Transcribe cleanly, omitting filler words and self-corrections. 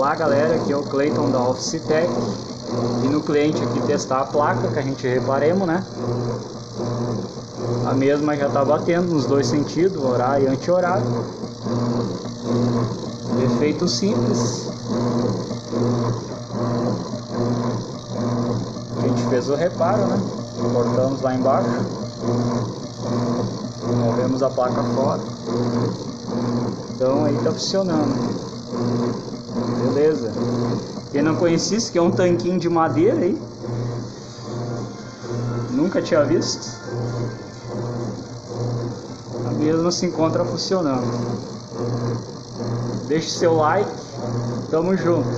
Olá galera, aqui é o Cleiton da Officetec. E no cliente aqui testar a placa, que a gente reparemos, né? A mesma já está batendo nos dois sentidos, horário e anti-horário. Efeito simples. A gente fez o reparo, né? Cortamos lá embaixo. Movemos a placa fora. Então aí tá funcionando. Beleza. Quem não conhecia, isso aqui é um tanquinho de madeira aí. Nunca tinha visto. A mesma se encontra funcionando. Deixe seu like. Tamo junto.